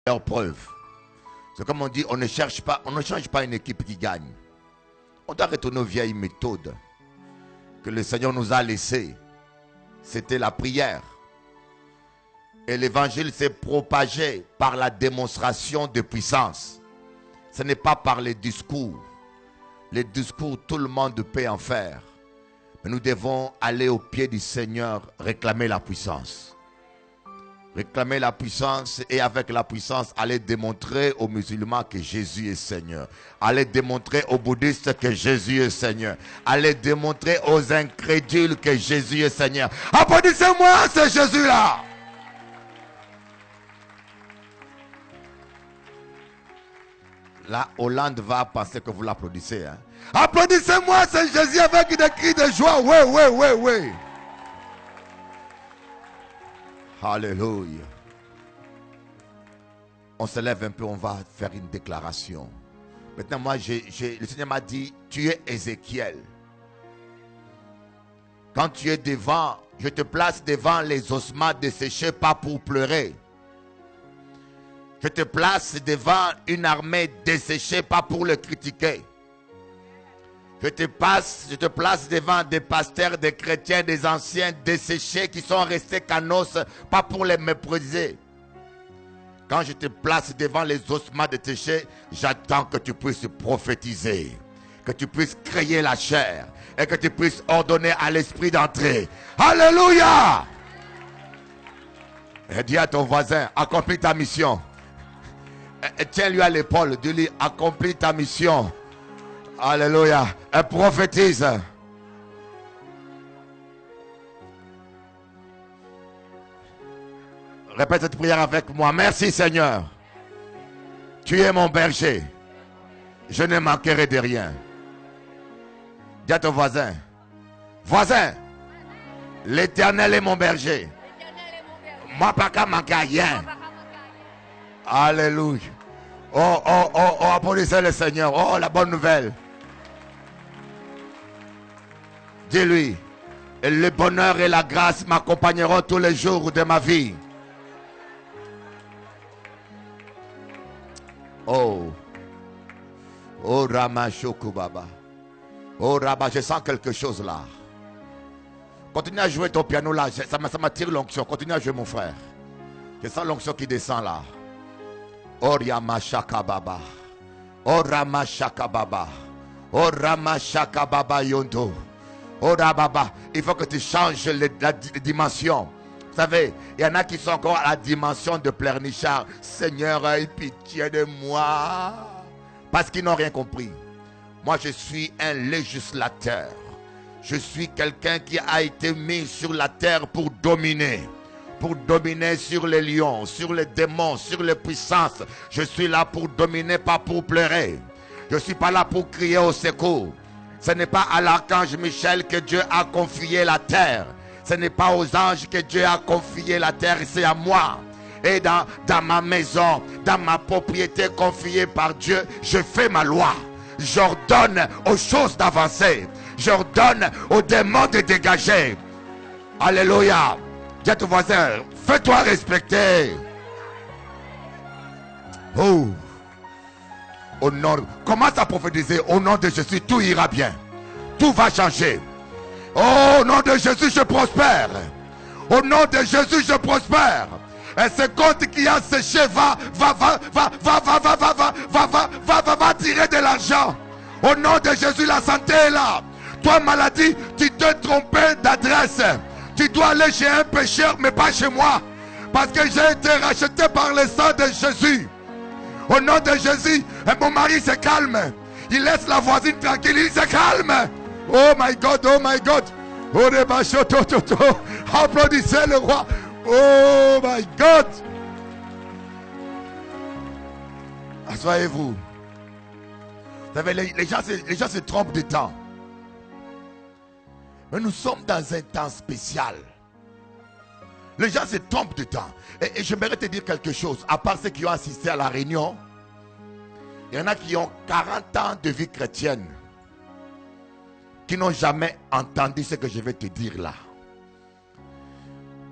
leur preuve. C'est comme on dit, on ne change pas une équipe qui gagne. On doit retourner aux vieilles méthodes que le Seigneur nous a laissées. C'était la prière. Et l'évangile s'est propagé par la démonstration de puissance. Ce n'est pas par les discours. Les discours, tout le monde peut en faire. Mais nous devons aller au pied du Seigneur, réclamer la puissance. Réclamer la puissance et avec la puissance, aller démontrer aux musulmans que Jésus est Seigneur. Aller démontrer aux bouddhistes que Jésus est Seigneur. Aller démontrer aux incrédules que Jésus est Seigneur. Applaudissez-moi, c'est Jésus-là. La Hollande va penser que vous l'applaudissez. Hein? Applaudissez-moi, c'est Jésus avec des cris de joie. Oui, oui, oui, oui. Alléluia. On se lève un peu, on va faire une déclaration. Maintenant, moi, le Seigneur m'a dit, tu es Ézéchiel. Quand tu es devant, je te place devant les ossements desséchés, pas pour pleurer. Je te place devant une armée desséchée, pas pour le critiquer. Je te place devant des pasteurs, des chrétiens, des anciens desséchés qui sont restés canos, pas pour les mépriser. Quand je te place devant les ossements desséchés, j'attends que tu puisses prophétiser, que tu puisses créer la chair et que tu puisses ordonner à l'esprit d'entrer. Alléluia! Et dis à ton voisin, accomplis ta mission. Et tiens-lui à l'épaule, dis-lui, accomplis ta mission. Alléluia. Et prophétise. Répète cette prière avec moi. Merci Seigneur. Tu es mon berger. Je ne manquerai de rien. Dis à ton voisin. Voisin. L'Éternel est mon berger. Moi pas qu'à manquer rien. Alléluia. Oh, oh, oh, oh, applaudissez le Seigneur. Oh, la bonne nouvelle. Dis-lui, le bonheur et la grâce m'accompagneront tous les jours de ma vie. Oh. Oh, Rama Shokubaba. Oh, Rama, je sens quelque chose là. Continue à jouer ton piano là. Ça m'attire l'onction. Continue à jouer mon frère. Je sens l'onction qui descend là. Oh, Rama Shakababa. Oh, Rama Shakababa. Oh, Rama Shakababa Yondo. Oh Rababa, il faut que tu changes la dimension. Vous savez, il y en a qui sont encore à la dimension de pleurnichard. Seigneur, aie pitié de moi. Parce qu'ils n'ont rien compris. Moi, je suis un législateur. Je suis quelqu'un qui a été mis sur la terre pour dominer. Pour dominer sur les lions, sur les démons, sur les puissances. Je suis là pour dominer, pas pour pleurer. Je ne suis pas là pour crier au secours. Ce n'est pas à l'archange Michel que Dieu a confié la terre. Ce n'est pas aux anges que Dieu a confié la terre, c'est à moi. Et dans ma maison, dans ma propriété confiée par Dieu, je fais ma loi. J'ordonne aux choses d'avancer. J'ordonne aux démons de dégager. Alléluia. Dis à ton voisin, fais-toi respecter. Oh. Au nom, commence à prophétiser au nom de Jésus, tout ira bien. Tout va changer. Oh, au nom de Jésus, je prospère. Au nom de Jésus, je prospère. Et ce compte qui a séché va tirer de l'argent. Au nom de Jésus, la santé est là. Toi, maladie, tu te trompé d'adresse. Tu dois aller chez un pécheur, mais pas chez moi. Parce que j'ai été racheté par le sang de Jésus. Au nom de Jésus, et mon mari se calme. Il laisse la voisine tranquille, il se calme. Oh my God, oh my God. Oh, applaudissez le roi. Oh my God. Asseyez-vous. Vous savez, les gens se trompent de temps. Mais nous sommes dans un temps spécial. Les gens se trompent de temps. Et j'aimerais te dire quelque chose. À part ceux qui ont assisté à la réunion, il y en a qui ont 40 ans de vie chrétienne, qui n'ont jamais entendu ce que je vais te dire là.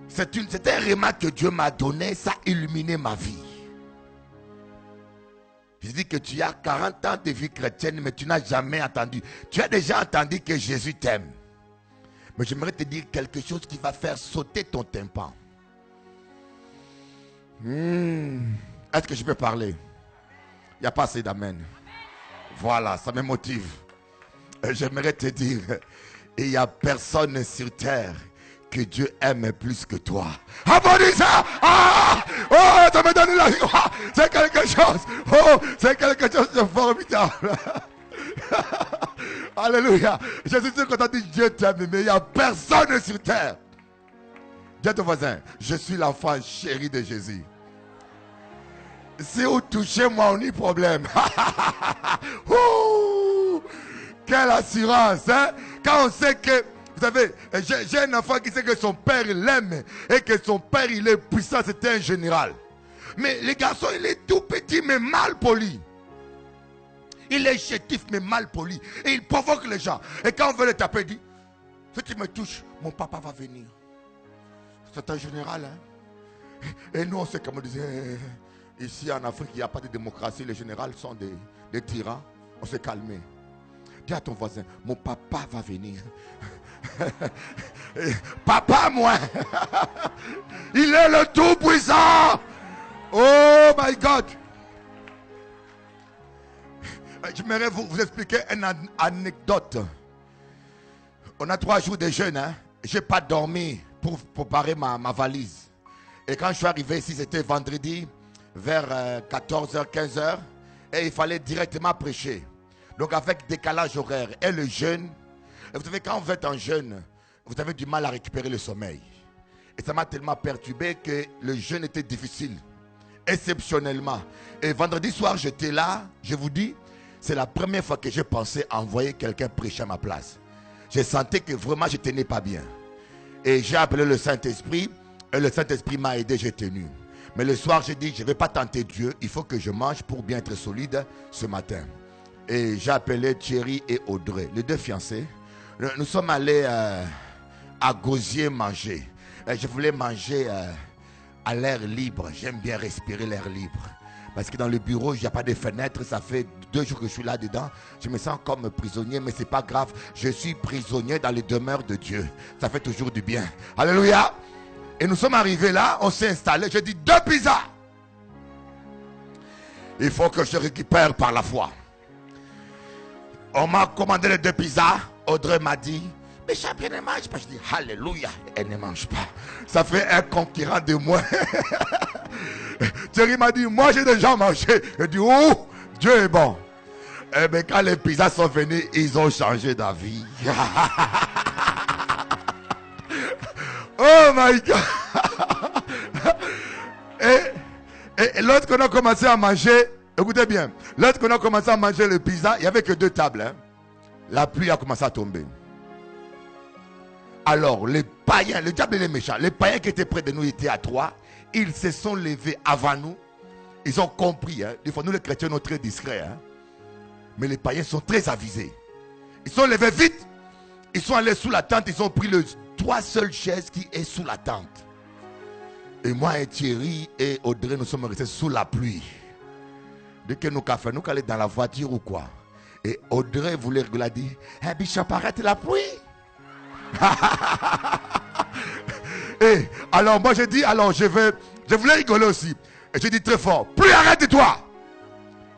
C'est un remarque que Dieu m'a donné, ça a illuminé ma vie. Je dis que tu as 40 ans de vie chrétienne, mais tu n'as jamais entendu. Tu as déjà entendu que Jésus t'aime. Mais j'aimerais te dire quelque chose qui va faire sauter ton tympan. Est-ce que je peux parler? Il n'y a pas assez d'amen. Voilà, ça me motive. J'aimerais te dire, il n'y a personne sur terre que Dieu aime plus que toi. Applaudis ça! Ah! Oh, ça me donne la joie! C'est quelque chose! Oh, c'est quelque chose de formidable! Alléluia! Je suis sûr que tu as dit Dieu t'aime, mais il n'y a personne sur terre. Dis à ton voisin, je suis l'enfant chéri de Jésus. Si vous touchez moi, on a problème. Quelle assurance, hein? Quand on sait que, vous savez, j'ai un enfant qui sait que son père l'aime et que son père il est puissant, c'était un général. Mais le garçon il est tout petit mais mal poli. Il est chétif mais mal poli. Et il provoque les gens. Et quand on veut le taper, il dit, si tu me touches, mon papa va venir. C'est un général, hein? Et nous on sait comme on disait, ici en Afrique il n'y a pas de démocratie, les généraux sont des tyrans. On s'est calmé. Dis à ton voisin, mon papa va venir. Papa, moi. Il est le tout-puissant. Oh my God. J'aimerais vous expliquer une anecdote. On a 3 jours de jeûne. Hein? Je n'ai pas dormi pour préparer ma valise. Et quand je suis arrivé ici, c'était vendredi vers 14h, 15h. Et il fallait directement prêcher. Donc avec décalage horaire et le jeûne, vous savez quand vous êtes en jeûne, vous avez du mal à récupérer le sommeil. Et ça m'a tellement perturbé que le jeûne était difficile, exceptionnellement. Et vendredi soir j'étais là, je vous dis, c'est la première fois que j'ai pensé envoyer quelqu'un prêcher à ma place. J'ai senti que vraiment je ne tenais pas bien. Et j'ai appelé le Saint-Esprit, et le Saint-Esprit m'a aidé, j'ai tenu. Mais le soir j'ai dit, je ne vais pas tenter Dieu, il faut que je mange pour bien être solide ce matin. Et j'ai appelé Thierry et Audrey, les 2 fiancés. Nous sommes allés à Gosier manger. Je voulais manger à l'air libre. J'aime bien respirer l'air libre. Parce que dans le bureau, il n'y a pas de fenêtre. Ça fait 2 jours que je suis là-dedans. Je me sens comme prisonnier, mais ce n'est pas grave. Je suis prisonnier dans les demeures de Dieu. Ça fait toujours du bien. Alléluia. Et nous sommes arrivés là, on s'est installé. J'ai dit 2 pizzas. Il faut que je récupère par la foi. On m'a commandé les 2 pizzas. Audrey m'a dit, mais champion ne mange pas. Je dis, alléluia, elle ne mange pas. Ça fait un concurrent de moi. Thierry m'a dit, moi j'ai déjà mangé. Je dis, oh, Dieu est bon. Et bien quand les pizzas sont venus, ils ont changé d'avis. Oh my God. Et l'autre qu'on a commencé à manger, écoutez bien, l'autre qu'on a commencé à manger le pizza, il n'y avait que 2 tables. Hein. La pluie a commencé à tomber. Alors, les païens, le diable est méchant. Les païens qui étaient près de nous étaient à 3. Ils se sont levés avant nous. Ils ont compris. Hein. Des fois, nous les chrétiens, nous sommes très discrets. Hein. Mais les païens sont très avisés. Ils sont levés vite. Ils sont allés sous la tente. Ils ont pris les 3 seules chaises qui sont sous la tente. Et moi et Thierry et Audrey, nous sommes restés sous la pluie. Dès que nous avons nous allons dans la voiture ou quoi. Et Audrey voulait rigoler, a dit, hey, Bishop, arrête la pluie. Et alors moi j'ai dit, alors je voulais rigoler aussi. Et j'ai dit très fort, pluie, arrête-toi.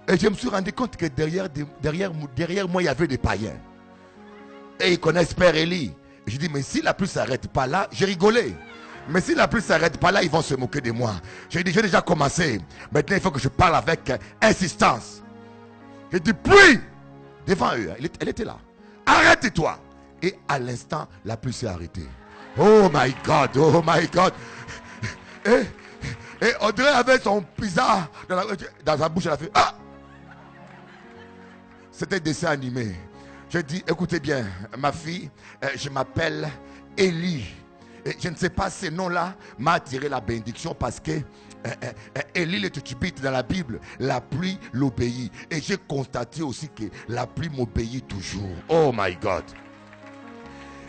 Et je me suis rendu compte que derrière moi il y avait des païens. Et ils connaissent Père Élie. J'ai dit, mais si la pluie ne s'arrête pas là, j'ai rigolé. Mais si la pluie ne s'arrête pas là, ils vont se moquer de moi. J'ai dit, j'ai déjà commencé. Maintenant il faut que je parle avec insistance. J'ai dit, pluie. Devant eux, elle était là. Arrête-toi. Et à l'instant, la pluie s'est arrêtée. Oh my God, oh my God. Et Audrey avait son pizza dans sa bouche. Elle a fait, ah! C'était dessin animé. J'ai dit, écoutez bien, ma fille, je m'appelle Élie. Et je ne sais pas, ce nom-là m'a attiré la bénédiction parce que Élie le Tishbite dans la Bible, la pluie l'obéit. Et j'ai constaté aussi que la pluie m'obéit toujours. Oh my God.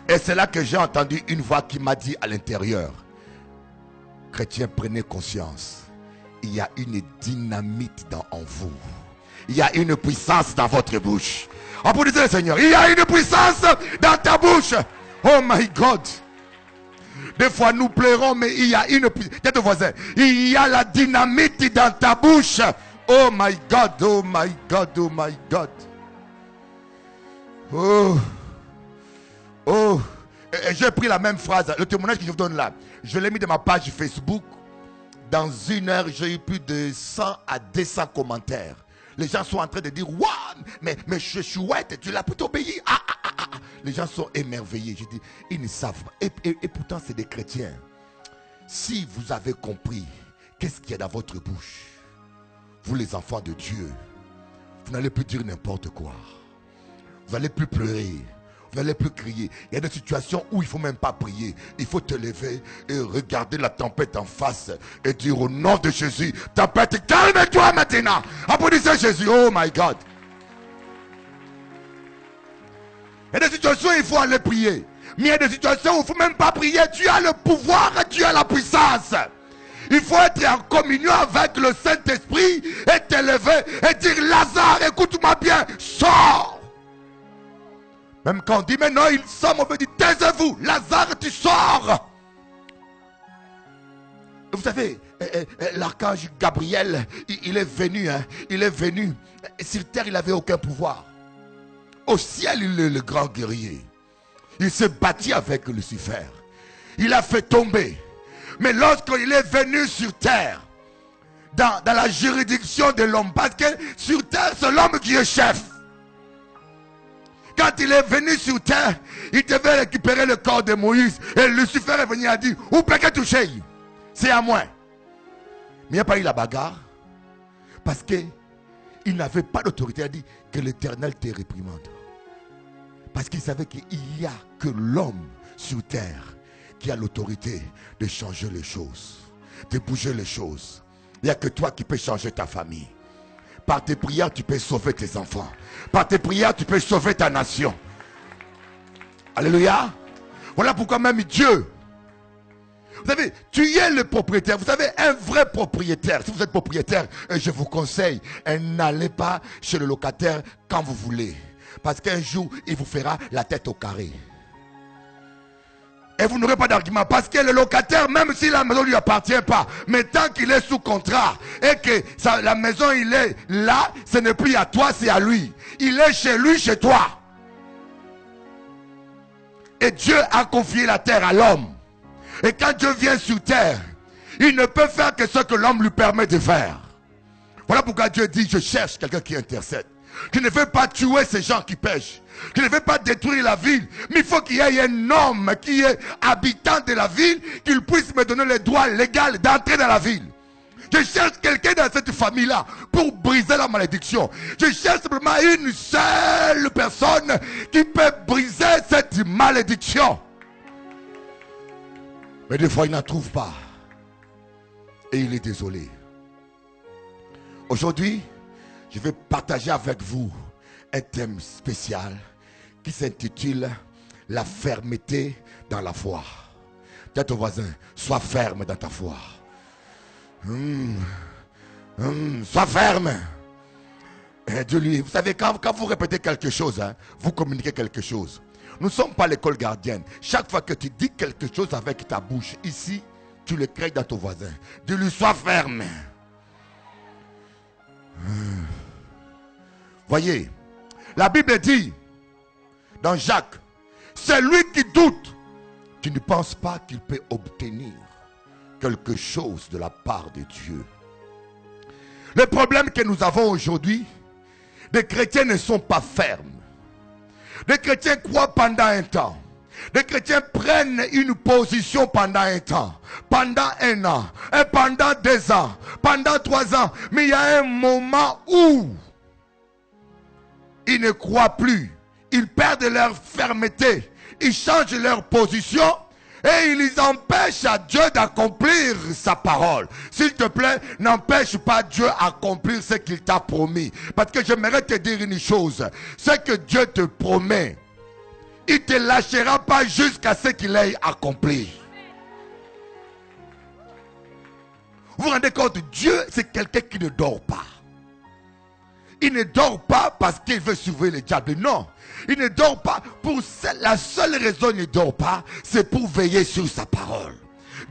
Et c'est là que j'ai entendu une voix qui m'a dit à l'intérieur, chrétiens, prenez conscience. Il y a une dynamite en vous. il y a une puissance dans votre bouche. Applaudissez le Seigneur. Il y a une puissance dans ta bouche. Oh my God. Des fois nous pleurons, mais il y a une puissance. Dites au voisin, il y a la dynamite dans ta bouche. Oh my God, oh my God, oh my God. Oh. Oh. J'ai pris la même phrase, le témoignage que je vous donne là. Je l'ai mis dans ma page Facebook. Dans 1 heure, j'ai eu plus de 100 à 200 commentaires. Les gens sont en train de dire, waouh, mais chouette, tu l'as plutôt obéi. Les gens sont émerveillés. Je dis, ils ne savent pas. Et pourtant, c'est des chrétiens. Si vous avez compris qu'est-ce qu'il y a dans votre bouche, vous les enfants de Dieu, vous n'allez plus dire n'importe quoi. Vous n'allez plus pleurer. Vous n'allez plus crier. Il y a des situations où il ne faut même pas prier. Il faut te lever et regarder la tempête en face et dire au nom de Jésus, tempête, calme-toi maintenant. Applaudissez Jésus. Oh my God. Il y a des situations où il faut aller prier. Mais il y a des situations où il ne faut même pas prier. Tu as le pouvoir, tu as la puissance. Il faut être en communion avec le Saint-Esprit et te lever et dire, Lazare, écoute-moi bien, sors. Même quand on dit, mais non, il sort, on veut dire, taisez-vous, Lazare, tu sors. Vous savez, l'archange Gabriel, il est venu, hein, il est venu. Sur terre, il n'avait aucun pouvoir. Au ciel, il est le grand guerrier. Il s'est battu avec Lucifer. Il a fait tomber. Mais lorsqu'il est venu sur terre, dans la juridiction de l'homme, parce que sur terre, c'est l'homme qui est chef. Quand il est venu sur terre, il devait récupérer le corps de Moïse. Et Lucifer est venu et a dit, où peut que toucher? C'est à moi. Mais il n'y a pas eu la bagarre. Parce qu'il n'avait pas d'autorité. Il a dit que l'Éternel te réprimande. Parce qu'il savait qu'il n'y a que l'homme sur terre qui a l'autorité de changer les choses, de bouger les choses. Il n'y a que toi qui peux changer ta famille. Par tes prières, tu peux sauver tes enfants. Par tes prières, tu peux sauver ta nation. Alléluia. Voilà pourquoi même Dieu. Vous savez, tu es le propriétaire. Vous savez, un vrai propriétaire. Si vous êtes propriétaire, je vous conseille, n'allez pas chez le locataire quand vous voulez. Parce qu'un jour, il vous fera la tête au carré. Et vous n'aurez pas d'argument. Parce que le locataire, même si la maison ne lui appartient pas, mais tant qu'il est sous contrat et que la maison, il est là, ce n'est plus à toi, c'est à lui. Il est chez lui, chez toi. Et Dieu a confié la terre à l'homme. Et quand Dieu vient sur terre, il ne peut faire que ce que l'homme lui permet de faire. Voilà pourquoi Dieu dit, je cherche quelqu'un qui intercède. Je ne veux pas tuer ces gens qui pêchent. Je ne veux pas détruire la ville. Mais il faut qu'il y ait un homme qui est habitant de la ville, qu'il puisse me donner le droit légal d'entrer dans la ville. Je cherche quelqu'un dans cette famille-là pour briser la malédiction. Je cherche simplement une seule personne qui peut briser cette malédiction. Mais des fois, il n'en trouve pas. Et il est désolé. Aujourd'hui, je vais partager avec vous un thème spécial qui s'intitule la fermeté dans la foi. Dis à ton voisin, sois ferme dans ta foi. Sois ferme. Vous savez, quand vous répétez quelque chose, hein, vous communiquez quelque chose. Nous ne sommes pas l'école gardienne. Chaque fois que tu dis quelque chose avec ta bouche, ici, tu le crées dans ton voisin. Dis-lui, sois ferme. Voyez, la Bible dit dans Jacques, celui qui doute, tu ne penses pas qu'il peut obtenir quelque chose de la part de Dieu. Le problème que nous avons aujourd'hui, les chrétiens ne sont pas fermes. Les chrétiens croient pendant un temps. Les chrétiens prennent une position pendant un temps, pendant 1 an, et pendant 2 ans, pendant 3 ans. Mais il y a un moment où ils ne croient plus. Ils perdent leur fermeté. Ils changent leur position et ils empêchent à Dieu d'accomplir sa parole. S'il te plaît, n'empêche pas Dieu d'accomplir ce qu'il t'a promis. Parce que j'aimerais te dire une chose. Ce que Dieu te promet, il ne te lâchera pas jusqu'à ce qu'il ait accompli. Vous vous rendez compte, Dieu c'est quelqu'un qui ne dort pas. Il ne dort pas parce qu'il veut surveiller le diable. Non. Il ne dort pas pour la seule raison il ne dort pas, c'est pour veiller sur sa parole.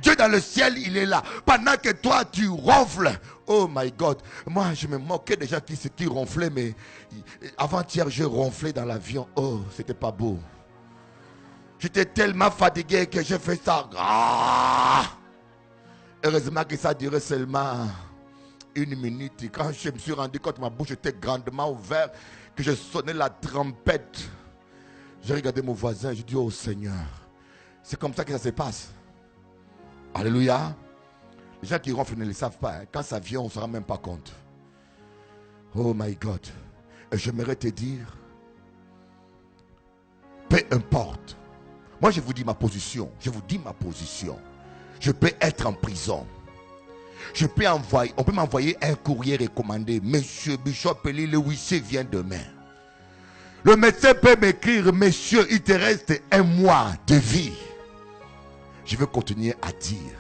Dieu dans le ciel, il est là. Pendant que toi, tu ronfles. Oh my God. Moi, je me moquais des gens qui ronflaient, mais avant-hier, je ronflais dans l'avion. Oh, c'était pas beau. J'étais tellement fatigué que j'ai fait ça. Ah! Heureusement que ça durait seulement 1 minute. Et quand je me suis rendu compte que ma bouche était grandement ouverte, que je sonnais la trompette, j'ai regardé mon voisin, j'ai dit, oh Seigneur, c'est comme ça que ça se passe. Alléluia. Les gens qui ronflent ne le savent pas. Hein. Quand ça vient, on ne se rend même pas compte. Oh my God. Et j'aimerais te dire, peu importe. Moi, je vous dis ma position. Je vous dis ma position. Je peux être en prison. On peut m'envoyer un courrier recommandé. Monsieur Bishop Eli, le huissier vient demain. Le médecin peut m'écrire, monsieur, il te reste 1 mois de vie. Je veux continuer à dire,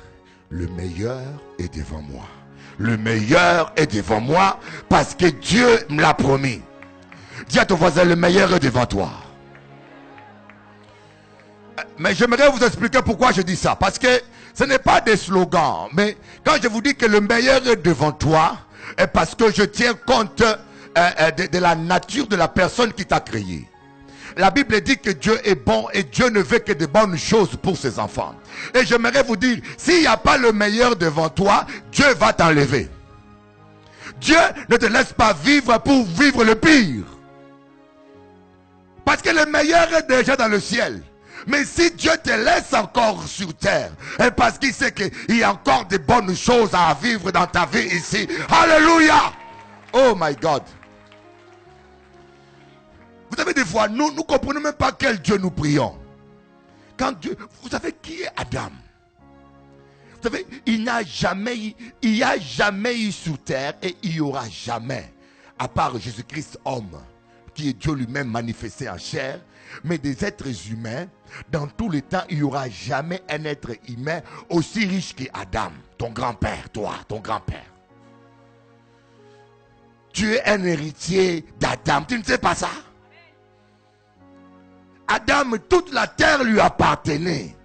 le meilleur est devant moi. Le meilleur est devant moi parce que Dieu me l'a promis. Dis à ton voisin, le meilleur est devant toi. Mais j'aimerais vous expliquer pourquoi je dis ça. Parce que ce n'est pas des slogans. Mais quand je vous dis que le meilleur est devant toi, c'est parce que je tiens compte de la nature de la personne qui t'a créé. La Bible dit que Dieu est bon et Dieu ne veut que de bonnes choses pour ses enfants. Et j'aimerais vous dire, s'il n'y a pas le meilleur devant toi, Dieu va t'enlever. Dieu ne te laisse pas vivre pour vivre le pire. Parce que le meilleur est déjà dans le ciel. Mais si Dieu te laisse encore sur terre, c'est parce qu'il sait qu'il y a encore de bonnes choses à vivre dans ta vie ici. Alléluia! Oh my God! Vous savez, des fois, nous ne comprenons même pas quel Dieu nous prions. Quand Dieu, vous savez qui est Adam? Vous savez, il n'y a jamais eu sur terre et il n'y aura jamais, à part Jésus-Christ homme, qui est Dieu lui-même manifesté en chair, mais des êtres humains, dans tous les temps, il n'y aura jamais un être humain aussi riche qu'Adam, ton grand-père, toi, ton grand-père. Tu es un héritier d'Adam, tu ne sais pas ça? Adam, toute la terre lui appartenait.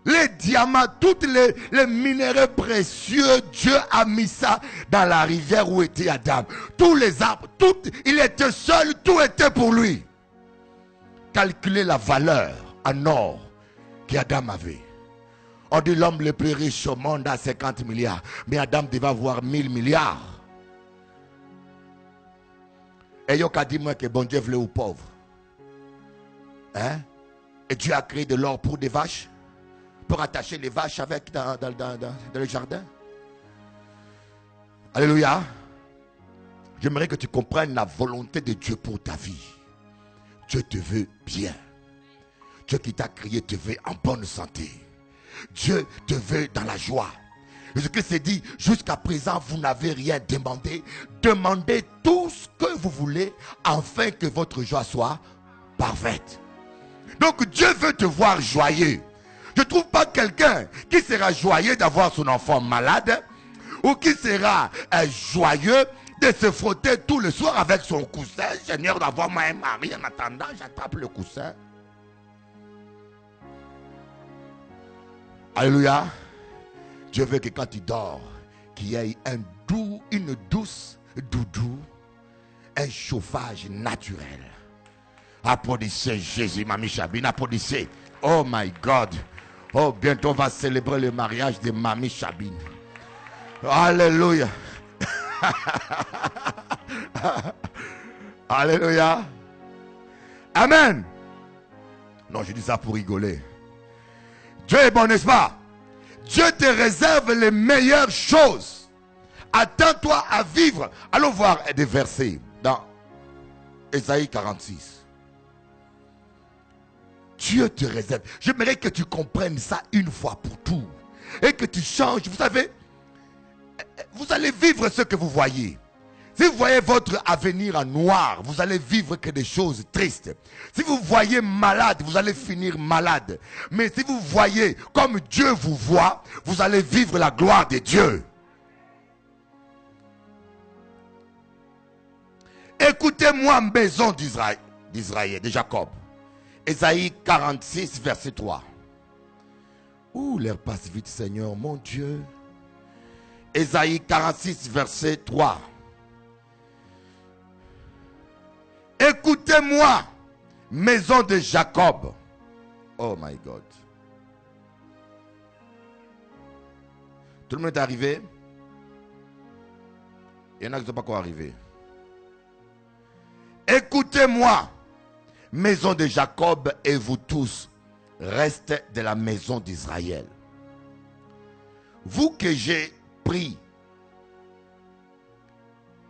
Les diamants, tous les minéraux précieux, Dieu a mis ça dans la rivière où était Adam. Tous les arbres, il était seul, tout était pour lui. Calculez la valeur en or qu'Adam avait. On dit l'homme le plus riche au monde a 50 milliards. Mais Adam devait avoir 1000 milliards. Et il y a dit moi que bon Dieu voulait aux pauvres. Hein? Et Dieu a créé de l'or pour des vaches, pour attacher les vaches avec dans le jardin. Alléluia. J'aimerais que tu comprennes la volonté de Dieu pour ta vie. Dieu te veut bien. Dieu qui t'a créé te veut en bonne santé. Dieu te veut dans la joie. Jésus-Christ s'est dit, jusqu'à présent vous n'avez rien demandé. Demandez tout ce que vous voulez afin que votre joie soit parfaite. Donc Dieu veut te voir joyeux. Je ne trouve pas quelqu'un qui sera joyeux d'avoir son enfant malade ou qui sera joyeux de se frotter tout le soir avec son coussin. Seigneur, d'avoir moi un mari, en attendant, j'attrape le coussin. Alléluia. Dieu veut que quand tu dors, qu'il y ait une douce doudou, un chauffage naturel. Applaudissez Jésus, Mamie Chabine, applaudissez. Oh my God. Oh, bientôt on va célébrer le mariage de Mamie Chabine. Alléluia. Alléluia. Amen. Non, je dis ça pour rigoler. Dieu est bon, n'est-ce pas? Dieu te réserve les meilleures choses. Attends-toi à vivre. Allons voir des versets dans Ésaïe 46. Dieu te réserve. J'aimerais que tu comprennes ça une fois pour tout. Et que tu changes. Vous savez, vous allez vivre ce que vous voyez. Si vous voyez votre avenir en noir, vous allez vivre que des choses tristes. Si vous voyez malade, vous allez finir malade. Mais si vous voyez comme Dieu vous voit, vous allez vivre la gloire de Dieu. Écoutez-moi, maison d'Israël, de Jacob. Ésaïe 46, verset 3. Ouh, l'air passe vite, Seigneur, mon Dieu. Ésaïe 46, verset 3. Écoutez-moi, maison de Jacob. Oh my God. Tout le monde est arrivé? Il y en a qui ne sont pas encore arrivés. Écoutez-moi, maison de Jacob, et vous tous, restez de la maison d'Israël. Vous que j'ai pris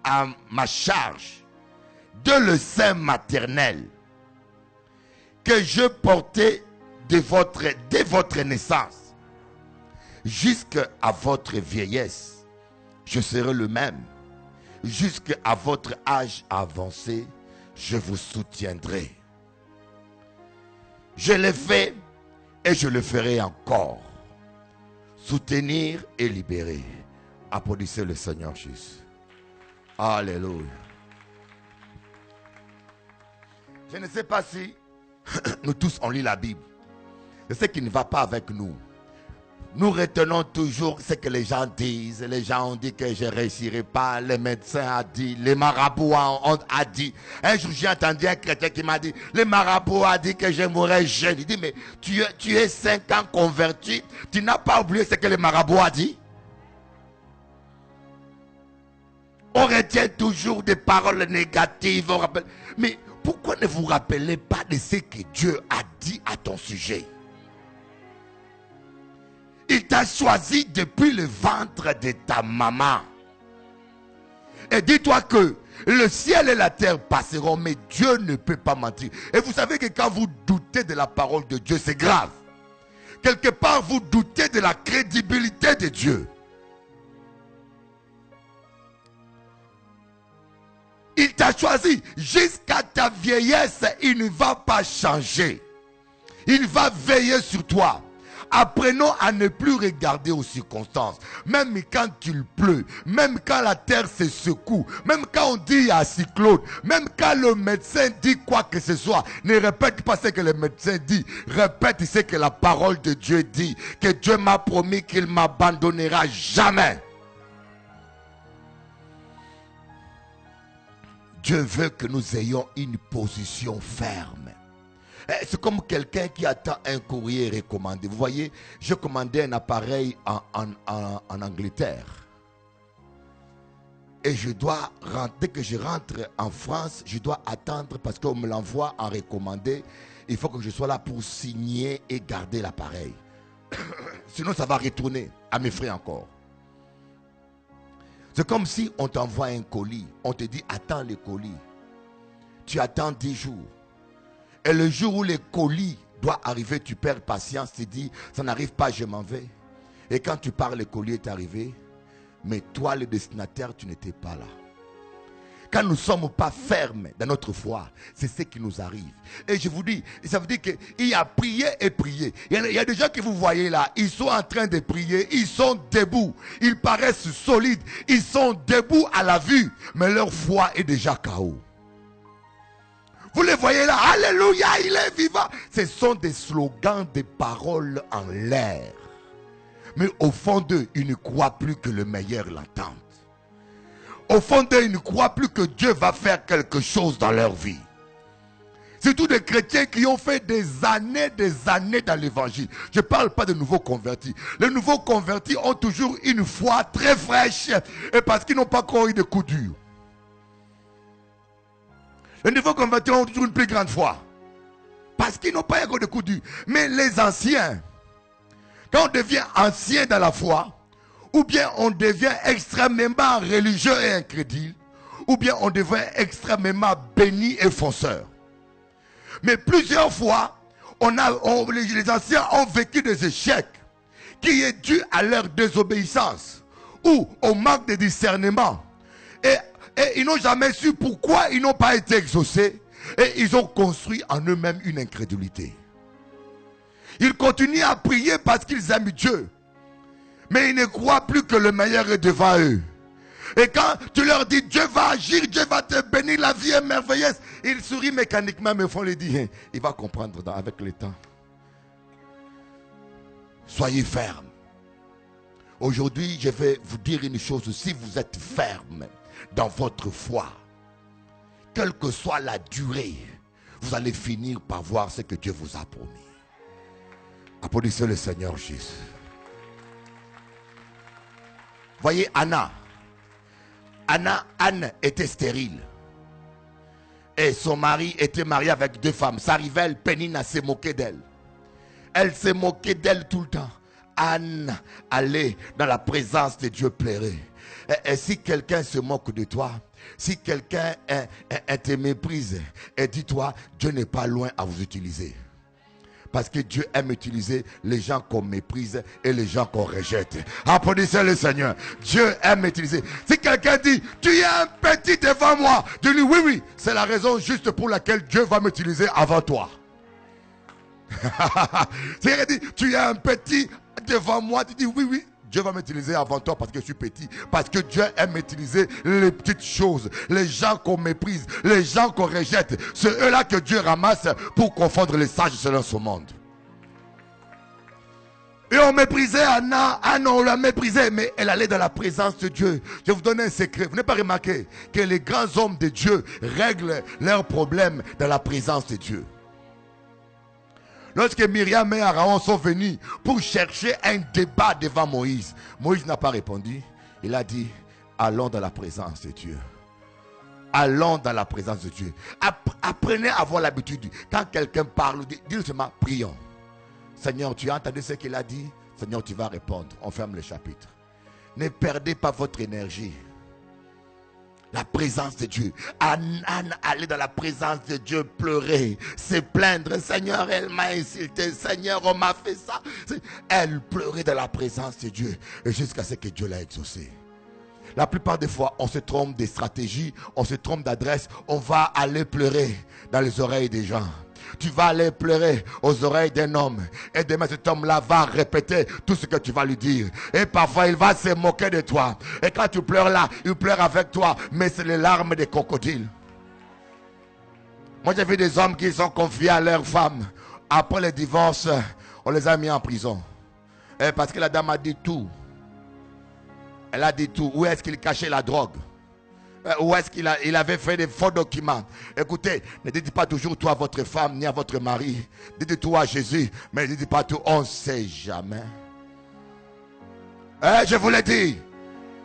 à ma charge de le sein maternel, que je portais dès votre naissance, jusqu'à votre vieillesse, je serai le même. Jusqu'à votre âge avancé, je vous soutiendrai. Je l'ai fait et je le ferai encore. Soutenir et libérer. Applaudissez le Seigneur Jésus. Alléluia. Je ne sais pas si nous tous on lit la Bible. Je sais qu'il ne va pas avec nous. Nous retenons toujours ce que les gens disent. Les gens ont dit que je ne réussirai pas. Les médecins ont dit. Les marabouts ont dit. Un jour, j'ai entendu un chrétien qui m'a dit, les marabouts ont dit que je mourrais jeune. Il dit, mais tu es 5 ans converti. Tu n'as pas oublié ce que les marabouts ont dit? On retient toujours des paroles négatives. Mais pourquoi ne vous rappelez pas de ce que Dieu a dit à ton sujet? Il t'a choisi depuis le ventre de ta maman. Et dis-toi que le ciel et la terre passeront, mais Dieu ne peut pas mentir. Et vous savez que quand vous doutez de la parole de Dieu, c'est grave. Quelque part, vous doutez de la crédibilité de Dieu. Il t'a choisi jusqu'à ta vieillesse, il ne va pas changer. Il va veiller sur toi. Apprenons à ne plus regarder aux circonstances. Même quand il pleut, même quand la terre se secoue, même quand on dit à cyclone, même quand le médecin dit quoi que ce soit, ne répète pas ce que le médecin dit. Répète ce que la parole de Dieu dit. Que Dieu m'a promis qu'il ne m'abandonnera jamais. Dieu veut que nous ayons une position ferme. C'est comme quelqu'un qui attend un courrier recommandé. Vous voyez, je commandais un appareil en Angleterre. Et je dois rentrer, dès que je rentre en France, je dois attendre parce qu'on me l'envoie en recommandé. Il faut que je sois là pour signer et garder l'appareil. Sinon, ça va retourner à mes frais encore. C'est comme si on t'envoie un colis. On te dit, attends le colis. Tu attends 10 jours. Et le jour où le colis doit arriver, tu perds patience, tu dis, ça n'arrive pas, je m'en vais. Et quand tu pars, le colis est arrivé, mais toi, le destinataire, tu n'étais pas là. Quand nous ne sommes pas fermes dans notre foi, c'est ce qui nous arrive. Et je vous dis, ça veut dire qu'il y a prié et prié. Il y a des gens que vous voyez là, ils sont en train de prier, ils sont debout, ils paraissent solides, ils sont debout à la vue, mais leur foi est déjà KO. Vous les voyez là, alléluia, il est vivant. Ce sont des slogans, des paroles en l'air. Mais au fond d'eux, ils ne croient plus que le meilleur l'attend. Au fond d'eux, ils ne croient plus que Dieu va faire quelque chose dans leur vie. C'est tous des chrétiens qui ont fait des années dans l'évangile. Je ne parle pas de nouveaux convertis. Les nouveaux convertis ont toujours une foi très fraîche. Et parce qu'ils n'ont pas encore eu de coups durs. Les nouveaux convertis ont toujours une plus grande foi. Parce qu'ils n'ont pas encore de coups durs. Mais les anciens, quand on devient ancien dans la foi, ou bien on devient extrêmement religieux et incrédule, ou bien on devient extrêmement béni et fonceur. Mais plusieurs fois, les anciens ont vécu des échecs qui est dû à leur désobéissance ou au manque de discernement. Et ils n'ont jamais su pourquoi ils n'ont pas été exaucés. Et ils ont construit en eux-mêmes une incrédulité. Ils continuent à prier parce qu'ils aiment Dieu. Mais ils ne croient plus que le meilleur est devant eux. Et quand tu leur dis, Dieu va agir, Dieu va te bénir, la vie est merveilleuse, ils sourient mécaniquement, mais font les dire, il va comprendre avec le temps. Soyez fermes. Aujourd'hui, je vais vous dire une chose. Si vous êtes ferme dans votre foi, quelle que soit la durée, vous allez finir par voir ce que Dieu vous a promis. Applaudissez le Seigneur Jésus. Voyez Anna. Anne était stérile. Et son mari était marié avec 2 femmes. Ça arrivait, Pénina se moquait d'elle. Elle se moquait d'elle tout le temps. Anne allait dans la présence de Dieu pleurer. Et si quelqu'un se moque de toi, si quelqu'un te méprise, et dis-toi, Dieu n'est pas loin à vous utiliser. Parce que Dieu aime utiliser les gens qu'on méprise et les gens qu'on rejette. Applaudissez le Seigneur. Dieu aime utiliser. Si quelqu'un dit, tu es un petit devant moi, tu dis oui, c'est la raison juste pour laquelle Dieu va m'utiliser avant toi. Si quelqu'un dit, tu es un petit devant moi, tu dis oui, Dieu va m'utiliser avant toi parce que je suis petit. Parce que Dieu aime utiliser les petites choses, les gens qu'on méprise, les gens qu'on rejette. C'est eux-là que Dieu ramasse pour confondre les sages selon son monde. Et on méprisait Anna, on la méprisait, mais elle allait dans la présence de Dieu. Je vais vous donner un secret. Vous n'avez pas remarqué que les grands hommes de Dieu règlent leurs problèmes dans la présence de Dieu. Lorsque Myriam et Aaron sont venus pour chercher un débat devant Moïse, Moïse n'a pas répondu. Il a dit, allons dans la présence de Dieu. Allons dans la présence de Dieu. Apprenez à avoir l'habitude. Quand quelqu'un parle, dis-le seulement, prions. Seigneur, tu as entendu ce qu'il a dit? Seigneur, tu vas répondre. On ferme le chapitre. Ne perdez pas votre énergie. La présence de Dieu. Anne allait dans la présence de Dieu pleurer, se plaindre. Seigneur, elle m'a insulté. Seigneur, on m'a fait ça. Elle pleurait dans la présence de Dieu. Et jusqu'à ce que Dieu l'a exaucé. La plupart des fois, on se trompe des stratégies, on se trompe d'adresse. On va aller pleurer dans les oreilles des gens. Tu vas aller pleurer aux oreilles d'un homme. Et demain, cet homme-là va répéter tout ce que tu vas lui dire. Et parfois, il va se moquer de toi. Et quand tu pleures là, il pleure avec toi. Mais c'est les larmes des crocodiles. Moi, j'ai vu des hommes qui sont confiés à leurs femmes. Après le divorce, on les a mis en prison. Et parce que la dame a dit tout. Elle a dit tout. Où est-ce qu'il cachait la drogue? Où est-ce qu'il avait fait des faux documents? Écoutez, ne dites pas toujours tout à votre femme ni à votre mari. Dites tout à Jésus, mais ne dites pas tout. On ne sait jamais. Je vous l'ai dit.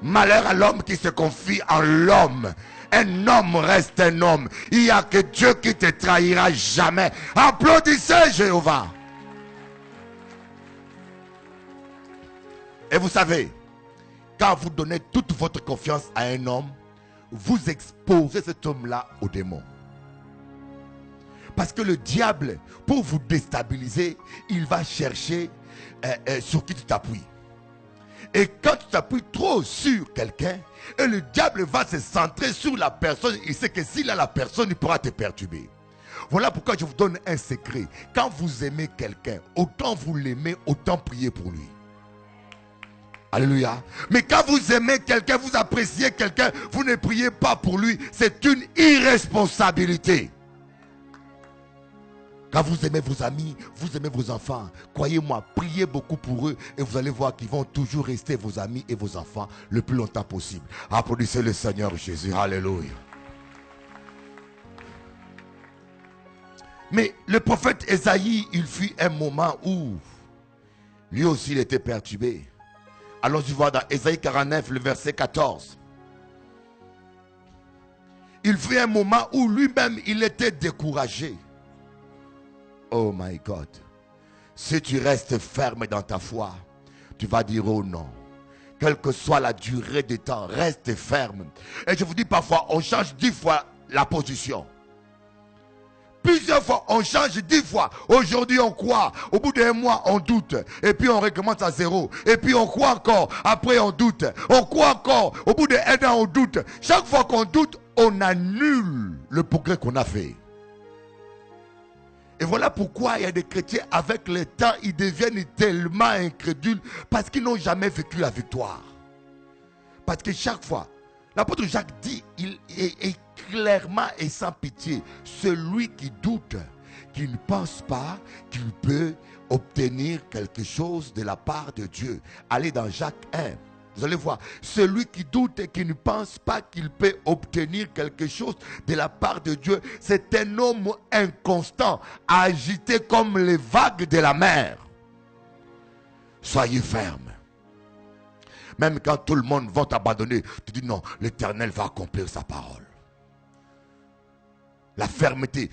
Malheur à l'homme qui se confie en l'homme. Un homme reste un homme. Il n'y a que Dieu qui te trahira jamais. Applaudissez Jéhovah. Et vous savez, quand vous donnez toute votre confiance à un homme, vous exposez cet homme-là au démon. Parce que le diable, pour vous déstabiliser, il va chercher sur qui tu t'appuies. Et quand tu t'appuies trop sur quelqu'un, et le diable va se centrer sur la personne, il sait que s'il a la personne, il pourra te perturber. Voilà pourquoi je vous donne un secret. Quand vous aimez quelqu'un, autant vous l'aimez, autant priez pour lui. Alléluia. Mais quand vous aimez quelqu'un, vous appréciez quelqu'un, vous ne priez pas pour lui. C'est une irresponsabilité. Quand vous aimez vos amis, vous aimez vos enfants, croyez-moi, priez beaucoup pour eux et vous allez voir qu'ils vont toujours rester vos amis et vos enfants le plus longtemps possible. Applaudissez le Seigneur Jésus. Alléluia. Mais le prophète Ésaïe, il fut un moment où lui aussi il était perturbé. Allons-y voir dans Ésaïe 49, le verset 14. Il fut un moment où lui-même, il était découragé. Oh my God. Si tu restes ferme dans ta foi, tu vas dire oh non. Quelle que soit la durée du temps, reste ferme. Et je vous dis parfois, on change 10 fois la position. Plusieurs fois, on change 10 fois. Aujourd'hui, on croit. Au bout d'un mois, on doute. Et puis, on recommence à zéro. Et puis, on croit encore. Après, on doute. On croit encore. Au bout d'un an, on doute. Chaque fois qu'on doute, on annule le progrès qu'on a fait. Et voilà pourquoi il y a des chrétiens, avec le temps, ils deviennent tellement incrédules parce qu'ils n'ont jamais vécu la victoire. Parce que chaque fois, L'apôtre Jacques dit, il est clairement et sans pitié, celui qui doute, qui ne pense pas qu'il peut obtenir quelque chose de la part de Dieu. Allez dans Jacques 1. Vous allez voir, celui qui doute et qui ne pense pas qu'il peut obtenir quelque chose de la part de Dieu, c'est un homme inconstant, agité comme les vagues de la mer. Soyez ferme. Même quand tout le monde va t'abandonner, tu dis non, l'Éternel va accomplir sa parole. La fermeté.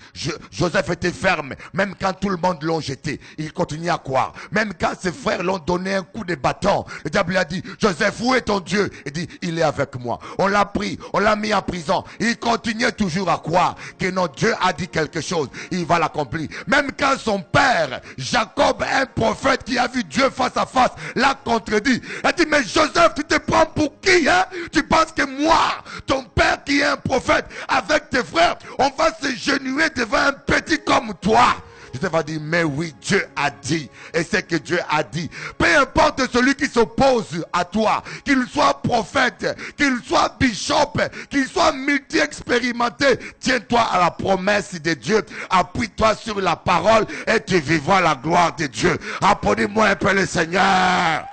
Joseph était ferme. Même quand tout le monde l'ont jeté, il continue à croire. Même quand ses frères l'ont donné un coup de bâton, le diable lui a dit, Joseph, où est ton Dieu? Il dit, il est avec moi. On l'a pris, on l'a mis en prison. Il continuait toujours à croire que notre Dieu a dit quelque chose. Il va l'accomplir. Même quand son père, Jacob, un prophète qui a vu Dieu face à face, l'a contredit. Il a dit, mais Joseph, tu te prends pour qui, hein? Tu penses que moi, ton père qui est un prophète, avec tes frères, on va se genouiller devant un petit comme toi? Je te vais dire, mais oui, Dieu a dit. Et c'est que Dieu a dit. Peu importe celui qui s'oppose à toi, qu'il soit prophète, qu'il soit bishop, qu'il soit multi-expérimenté, tiens-toi à la promesse de Dieu. Appuie-toi sur la parole et tu vivras la gloire de Dieu. Applaudis-moi un peu le Seigneur.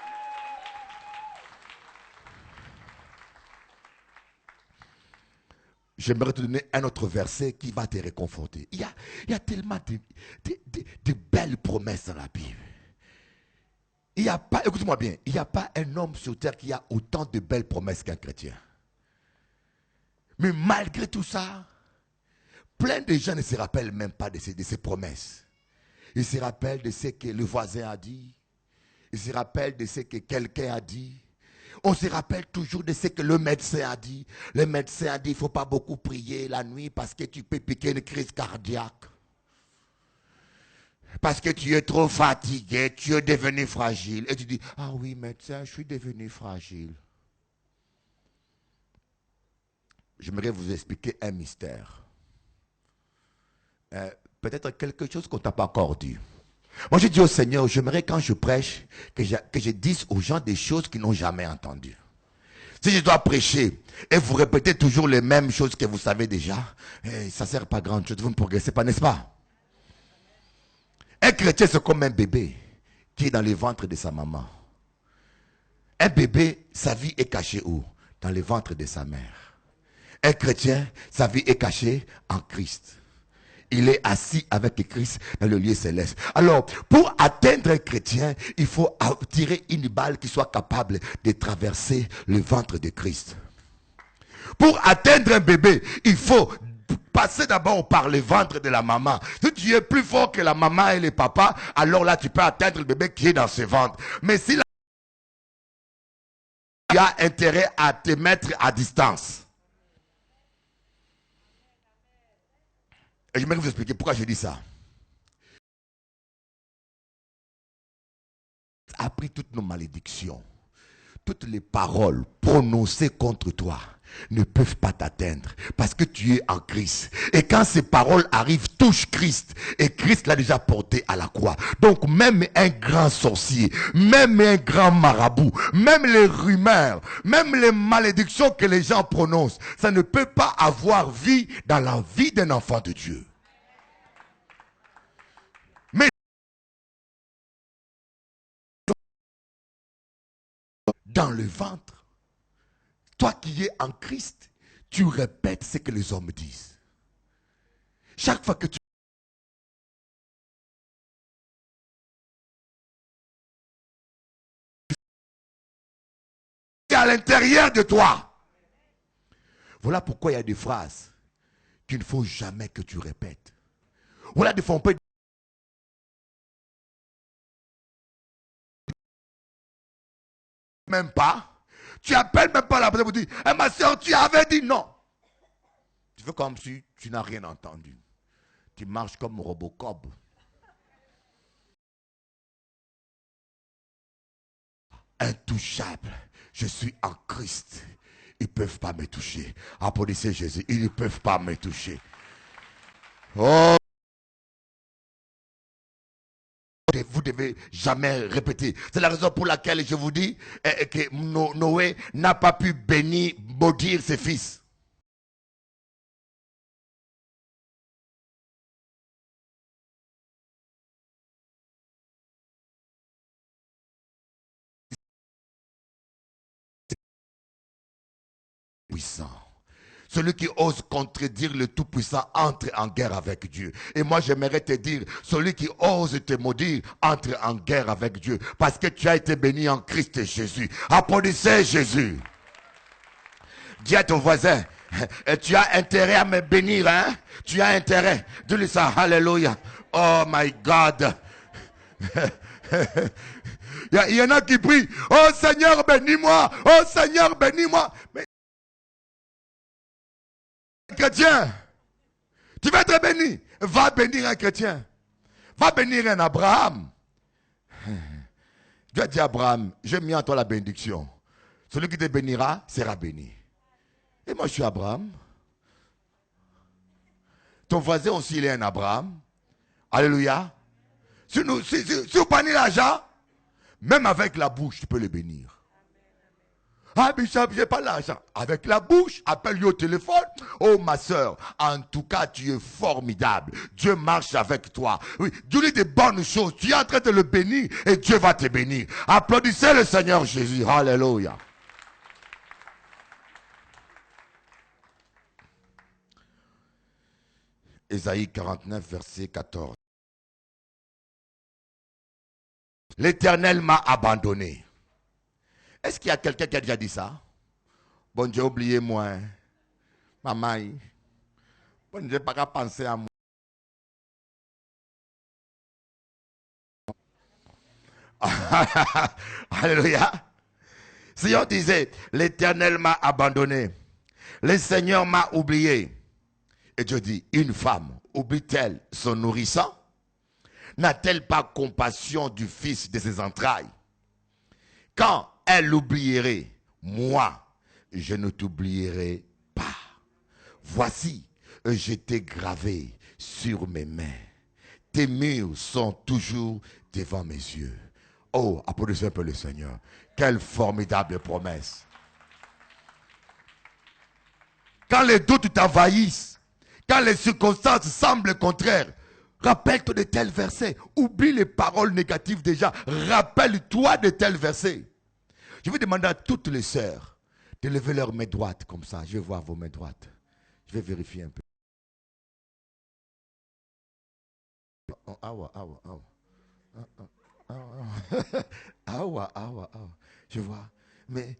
J'aimerais te donner un autre verset qui va te réconforter. Il y a tellement de belles promesses dans la Bible. Il n'y a pas, écoute-moi bien, il n'y a pas un homme sur terre qui a autant de belles promesses qu'un chrétien. Mais malgré tout ça, plein de gens ne se rappellent même pas de ces promesses. Ils se rappellent de ce que le voisin a dit. Ils se rappellent de ce que quelqu'un a dit. On se rappelle toujours de ce que le médecin a dit. Le médecin a dit, il ne faut pas beaucoup prier la nuit parce que tu peux piquer une crise cardiaque. Parce que tu es trop fatigué, tu es devenu fragile. Et tu dis, ah oui médecin, je suis devenu fragile. J'aimerais vous expliquer un mystère. Peut-être quelque chose qu'on ne t'a pas encore dit. Moi, je dis au Seigneur, j'aimerais quand je prêche, que je dise aux gens des choses qu'ils n'ont jamais entendues. Si je dois prêcher et vous répétez toujours les mêmes choses que vous savez déjà, ça ne sert pas à grand chose, vous ne progressez pas, n'est-ce pas? Un chrétien, c'est comme un bébé qui est dans le ventre de sa maman. Un bébé, sa vie est cachée où? Dans le ventre de sa mère. Un chrétien, sa vie est cachée en Christ. Il est assis avec Christ dans le lieu céleste. Alors, pour atteindre un chrétien, il faut tirer une balle qui soit capable de traverser le ventre de Christ. Pour atteindre un bébé, il faut passer d'abord par le ventre de la maman. Si tu es plus fort que la maman et le papa, alors là, tu peux atteindre le bébé qui est dans ce ventre. Mais si tu as intérêt à te mettre à distance. Et je vais vous expliquer pourquoi je dis ça. Après toutes nos malédictions, toutes les paroles prononcées contre toi ne peuvent pas t'atteindre parce que tu es en Christ. Et quand ces paroles arrivent, touchent Christ. Et Christ l'a déjà porté à la croix. Donc même un grand sorcier, même un grand marabout, même les rumeurs, même les malédictions que les gens prononcent, ça ne peut pas avoir vie dans la vie d'un enfant de Dieu. Mais dans le ventre, toi qui es en Christ, tu répètes ce que les hommes disent. Chaque fois que tu es à l'intérieur de toi. Voilà pourquoi il y a des phrases qu'il ne faut jamais que tu répètes. Voilà des fois on peut même pas. Tu appelles même pas la personne pour dire, hey, ma soeur, tu avais dit non. Tu fais comme si tu n'as rien entendu. Tu marches comme Robocop. Intouchable. Je suis en Christ. Ils ne peuvent pas me toucher. Applaudissez Jésus. Ils ne peuvent pas me toucher. Oh. vous devez jamais répéter. C'est la raison pour laquelle je vous dis que Noé n'a pas pu bénir, maudire ses fils. Puissant. Celui qui ose contredire le Tout-Puissant entre en guerre avec Dieu. Et moi, j'aimerais te dire, celui qui ose te maudire entre en guerre avec Dieu. Parce que tu as été béni en Christ Jésus. Applaudissez Jésus. Dis à ton voisin, tu as intérêt à me bénir, hein? Tu as intérêt. Dis-lui ça, alléluia. Oh my God. Il y en a qui prient, oh Seigneur, bénis-moi. Oh Seigneur, bénis-moi. Mais chrétien, tu vas être béni. Va bénir un chrétien. Va bénir un Abraham. Dieu a dit à Abraham, j'ai mis en toi la bénédiction. Celui qui te bénira sera béni. Et moi je suis Abraham. Ton voisin aussi il est un Abraham. Alléluia. Si vous prenez l'argent, même avec la bouche tu peux le bénir. Ah, Bishop, j'ai pas l'argent. Avec la bouche, appelle-lui au téléphone. Oh, ma soeur, en tout cas, tu es formidable. Dieu marche avec toi. Oui, dis-lui des bonnes choses. Tu es en train de le bénir et Dieu va te bénir. Applaudissez le Seigneur Jésus. Alléluia. Ésaïe 49, verset 14. L'Éternel m'a abandonné. Est-ce qu'il y a quelqu'un qui a déjà dit ça? Bon, j'ai oublié moi. Maman, bon, je n'ai pas qu'à penser à moi. Alléluia. Si on disait, l'Éternel m'a abandonné, le Seigneur m'a oublié. Et Dieu dit, une femme oublie-t-elle son nourrissant? N'a-t-elle pas compassion du fils de ses entrailles? Quand elle oublierait, moi, je ne t'oublierai pas. Voici, je t'ai gravé sur mes mains. Tes murs sont toujours devant mes yeux. Oh, applaudissez un peu le Seigneur. Quelle formidable promesse. Quand les doutes t'envahissent, quand les circonstances semblent contraires, rappelle-toi de tels versets. Oublie les paroles négatives déjà. Rappelle-toi de tels versets. Je vais demander à toutes les sœurs de lever leurs mains droites comme ça. Je vais voir vos mains droites. Je vais vérifier un peu. Je vois. Mais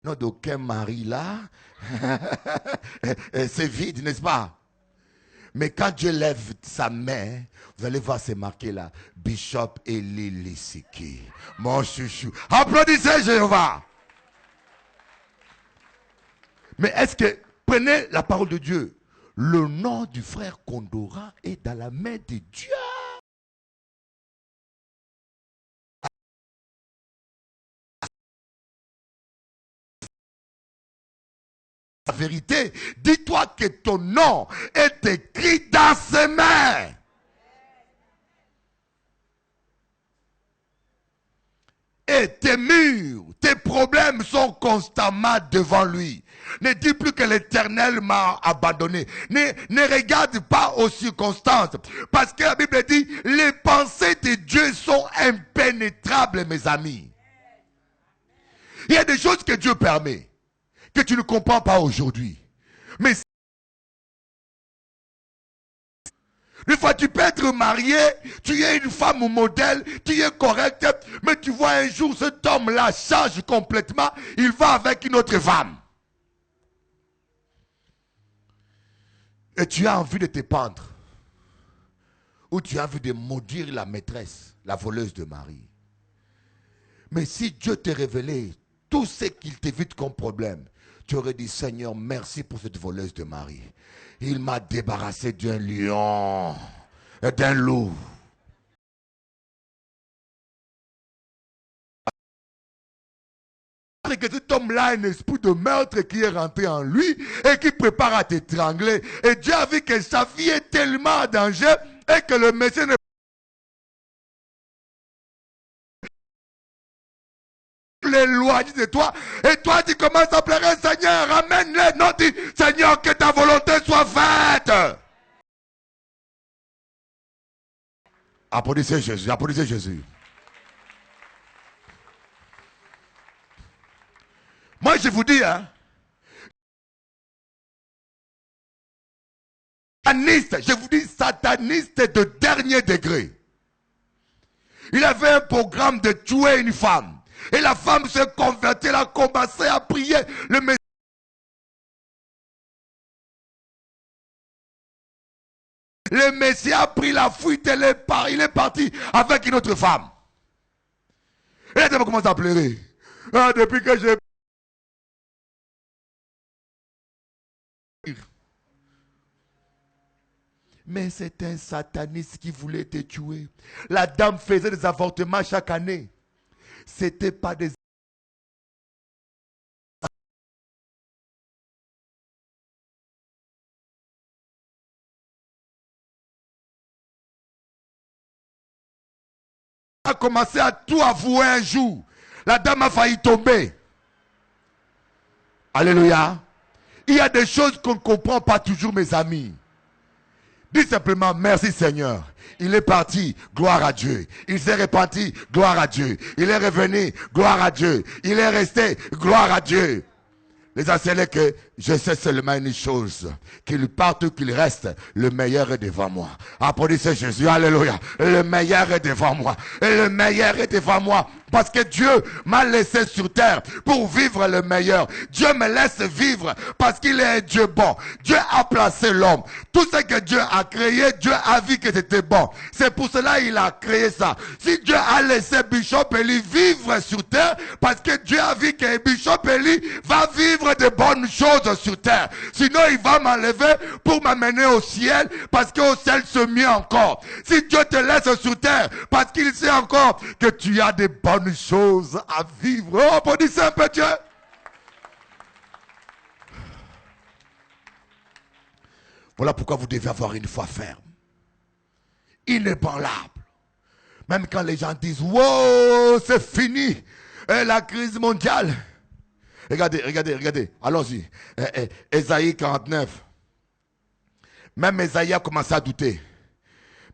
non, d'aucun mari là, c'est vide, n'est-ce pas? Mais quand Dieu lève sa main, vous allez voir, c'est marqué là. Bishop Eli Lisiki. Mon chouchou. Applaudissez Jéhovah. Mais est-ce que, prenez la parole de Dieu. Le nom du frère Kondora est dans la main de Dieu. La vérité, dis-toi que ton nom est écrit dans ses mains. Et tes murs, tes problèmes sont constamment devant lui. Ne dis plus que l'Éternel m'a abandonné. Ne regarde pas aux circonstances. Parce que la Bible dit, les pensées de Dieu sont impénétrables, mes amis. Il y a des choses que Dieu permet, que tu ne comprends pas aujourd'hui. Mais une fois, tu peux être marié, tu es une femme modèle, tu es correcte, mais tu vois un jour cet homme-là change complètement, il va avec une autre femme. Et tu as envie de te pendre. Ou tu as envie de maudire la maîtresse, la voleuse de mari. Mais si Dieu t'a révélé tout ce qu'il t'évite comme problème, tu aurais dit, Seigneur, merci pour cette voleuse de mari. Il m'a débarrassé d'un lion et d'un loup. Que cet homme-là a un esprit de meurtre qui est rentré en lui et qui prépare à t'étrangler. Et Dieu a vu que sa vie est tellement en danger. et que le Messie ne l'éloigne de toi, et toi tu commences à pleurer, Seigneur, ramène-les. Non, dis, Seigneur, que ta volonté soit faite. Applaudissez Jésus, applaudissez Jésus. Moi je vous dis, hein, sataniste, je vous dis sataniste de dernier degré. Il avait un programme de tuer une femme. Et la femme se convertit, elle a commencé à prier. Le Messie a pris la fuite, il est parti avec une autre femme. Et là, elle commence à pleurer. Ah, depuis que j'ai... Mais c'est un sataniste qui voulait te tuer. La dame faisait des avortements chaque année. C'était pas des... A commencé à tout avouer un jour. La dame a failli tomber. Alléluia. Il y a des choses qu'on ne comprend pas toujours, mes amis. Dis simplement merci Seigneur. Il est parti, gloire à Dieu. Il s'est repenti, gloire à Dieu. Il est revenu, gloire à Dieu. Il est resté, gloire à Dieu. Les anciens que je sais seulement une chose, qu'il parte ou qu'il reste, le meilleur est devant moi. Applaudissez Jésus, alléluia. Le meilleur est devant moi. Et le meilleur est devant moi. Parce que Dieu m'a laissé sur terre pour vivre le meilleur. Dieu me laisse vivre parce qu'il est un Dieu bon. Dieu a placé l'homme. Tout ce que Dieu a créé, Dieu a vu que c'était bon. C'est pour cela qu'il a créé ça. Si Dieu a laissé Bishop Eli vivre sur terre, parce que Dieu a vu que Bishop Eli va vivre de bonnes choses sur terre. Sinon, il va m'enlever pour m'amener au ciel, parce qu'au ciel c'est mieux encore. Si Dieu te laisse sur terre, parce qu'il sait encore que tu as des bonnes choses à vivre. Oh, applaudissez un peu Dieu. Voilà pourquoi vous devez avoir une foi ferme, inébranlable. Même quand les gens disent, wow, c'est fini, la crise mondiale. Regardez, regardez, regardez, allons-y. Ésaïe 49. Même Ésaïe a commencé à douter.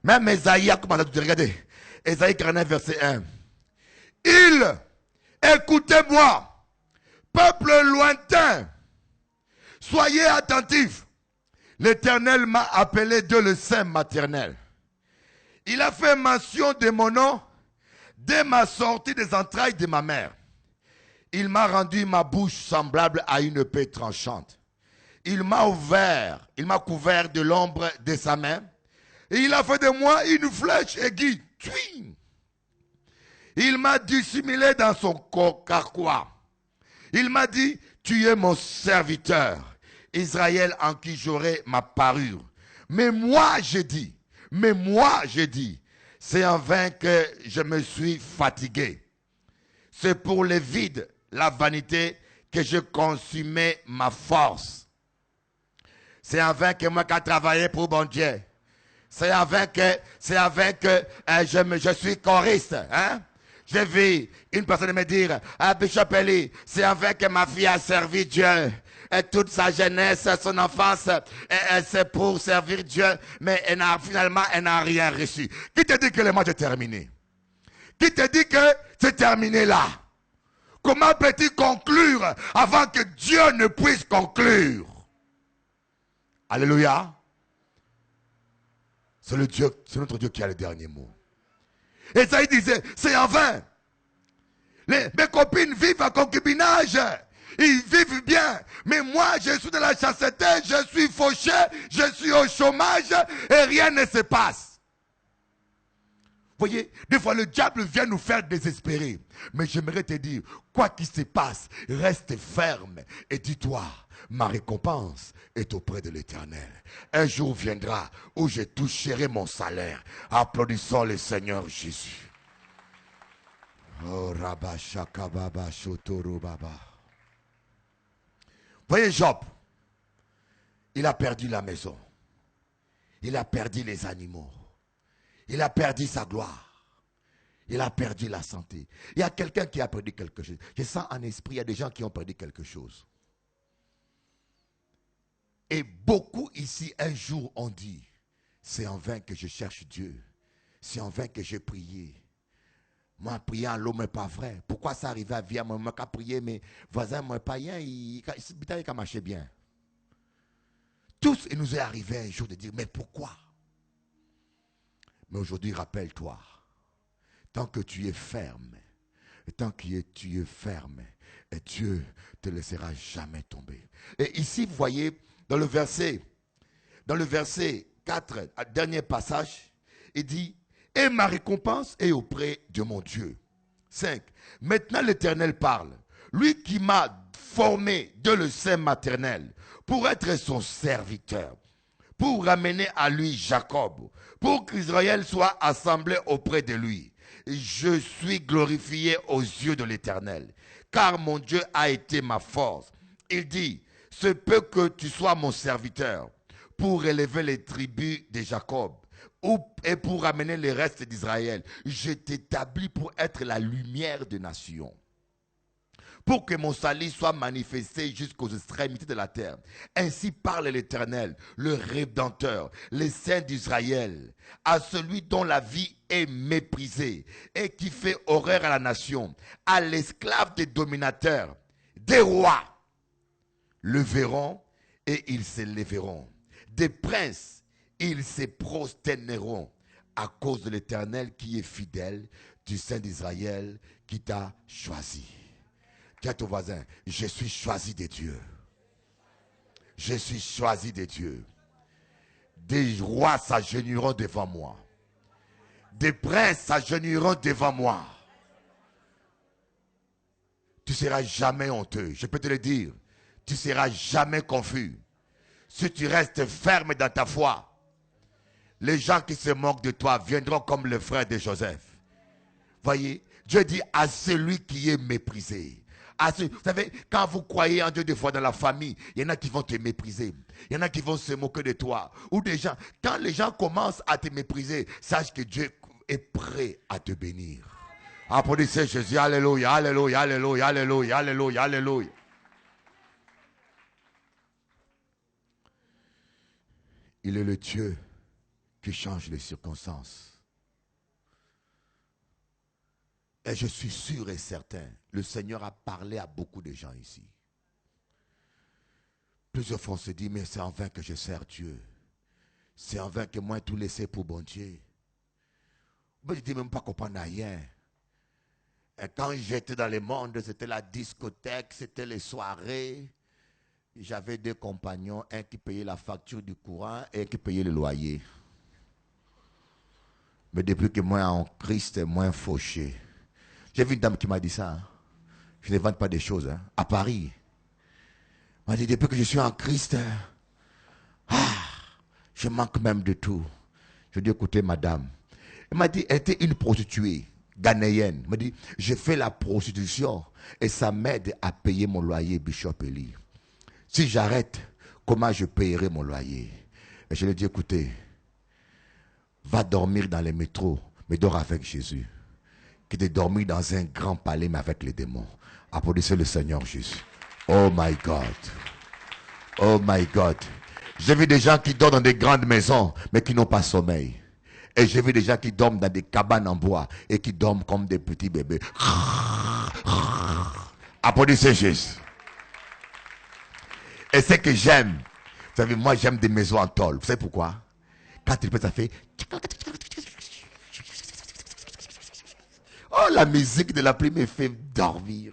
Même Ésaïe a commencé à douter. Regardez, Ésaïe 49, verset 1. Écoutez-moi, peuple lointain, soyez attentifs. L'Éternel m'a appelé Dieu le Saint maternel. Il a fait mention de mon nom dès ma sortie des entrailles de ma mère. Il m'a rendu ma bouche semblable à une épée tranchante. Il m'a couvert de l'ombre de sa main. Et il a fait de moi une flèche aiguë. Twing. Il m'a dissimulé dans son carquois. Il m'a dit, tu es mon serviteur, Israël en qui j'aurai ma parure. Mais moi j'ai dit, c'est en vain que je me suis fatigué. C'est pour le vide, la vanité, que je consumais ma force. C'est en vain que moi qui ai travaillé pour bon Dieu. C'est en vain que je suis choriste. Hein? J'ai vu une personne me dire, ah, Bishop Eli, c'est en vain que ma fille a servi Dieu. Et toute sa jeunesse, son enfance, c'est pour servir Dieu, mais finalement, elle n'a rien reçu. Qui te dit que le match est terminé? Qui te dit que c'est terminé là? Comment peux-tu conclure avant que Dieu ne puisse conclure? Alléluia. C'est notre Dieu qui a le dernier mot. Et ça, il disait, c'est en vain. Mes copines vivent en concubinage. Ils vivent bien. Mais moi, je suis dans la chasteté, je suis fauché, je suis au chômage et rien ne se passe. Vous voyez, des fois le diable vient nous faire désespérer. Mais j'aimerais te dire, quoi qu'il se passe, reste ferme et dis-toi, ma récompense est auprès de l'Éternel. Un jour viendra où je toucherai mon salaire. Applaudissons le Seigneur Jésus. Oh, Rabba Shakababa Shotoro Baba. Voyez Job, il a perdu la maison. Il a perdu les animaux. Il a perdu sa gloire. Il a perdu la santé. Il y a quelqu'un qui a perdu quelque chose. Je sens en esprit, il y a des gens qui ont perdu quelque chose. Et beaucoup ici, un jour, ont dit, c'est en vain que je cherche Dieu. C'est en vain que j'ai prié. Moi, prier en l'homme n'est pas vrai. Pourquoi ça arrive à vivre? Moi, je prier, mes voisins, moi, païens, il a marché bien. Tous, il nous est arrivé un jour de dire, mais pourquoi? Mais aujourd'hui, rappelle-toi, tant que tu es ferme, et tant que tu es ferme, et Dieu ne te laissera jamais tomber. Et ici, vous voyez, dans le verset 4, dernier passage, il dit, et ma récompense est auprès de mon Dieu. 5. Maintenant l'Éternel parle. Lui qui m'a formé de le sein maternel pour être son serviteur, pour ramener à lui Jacob, pour qu'Israël soit assemblé auprès de lui. Je suis glorifié aux yeux de l'Éternel, car mon Dieu a été ma force. Il dit, ce peut que tu sois mon serviteur pour élever les tribus de Jacob et pour ramener les restes d'Israël. Je t'établis pour être la lumière des nations, pour que mon salut soit manifesté jusqu'aux extrémités de la terre. Ainsi parle l'Éternel, le Rédempteur, les saints d'Israël, à celui dont la vie est méprisée et qui fait horreur à la nation, à l'esclave des dominateurs, des rois, le verront et ils s'élèveront. Des princes, ils se prosterneront à cause de l'Éternel qui est fidèle, du Saint d'Israël qui t'a choisi. Dis à ton voisin, je suis choisi de Dieu. Je suis choisi de Dieu. Des rois s'agenouilleront devant moi. Des princes s'agenouilleront devant moi. Tu ne seras jamais honteux. Je peux te le dire. Tu ne seras jamais confus. Si tu restes ferme dans ta foi, les gens qui se moquent de toi viendront comme le frère de Joseph. Voyez, Dieu dit à celui qui est méprisé. Vous savez, quand vous croyez en Dieu des fois dans la famille, il y en a qui vont te mépriser. Il y en a qui vont se moquer de toi. Ou des gens, quand les gens commencent à te mépriser, sache que Dieu est prêt à te bénir. Applaudissez Jésus. Alléluia, alléluia, alléluia, alléluia, alléluia, alléluia. Il est le Dieu qui change les circonstances. Et je suis sûr et certain, le Seigneur a parlé à beaucoup de gens ici. Plusieurs fois on se dit, mais c'est en vain que je sers Dieu. C'est en vain que moi tout laissé pour bon Dieu. Mais je ne dis même pas qu'on n'a rien. Et quand j'étais dans le monde, c'était la discothèque, c'était les soirées. J'avais deux compagnons, un qui payait la facture du courant et un qui payait le loyer. Mais depuis que moi en Christ, moi fauché. J'ai vu une dame qui m'a dit ça. Hein. Je ne vends pas des choses. Hein, à Paris. Elle m'a dit, depuis que je suis en Christ, je manque même de tout. Je dis, écoutez madame. Elle m'a dit, elle était une prostituée ghanéenne. Elle m'a dit, je fais la prostitution et ça m'aide à payer mon loyer, Bishop Eli. Si j'arrête, comment je payerai mon loyer? Et je lui ai dit, écoutez, va dormir dans les métros, mais dors avec Jésus. Qui de dormir dans un grand palais, mais avec les démons. Applaudissez le Seigneur Jésus. Oh my God. Oh my God. J'ai vu des gens qui dorment dans des grandes maisons, mais qui n'ont pas sommeil. Et j'ai vu des gens qui dorment dans des cabanes en bois et qui dorment comme des petits bébés. Applaudissez Jésus. Et ce que j'aime, vous savez, moi j'aime des maisons en tôle. Vous savez pourquoi? Quand tu le fais, ça fait... Oh, la musique de la pluie me fait dormir.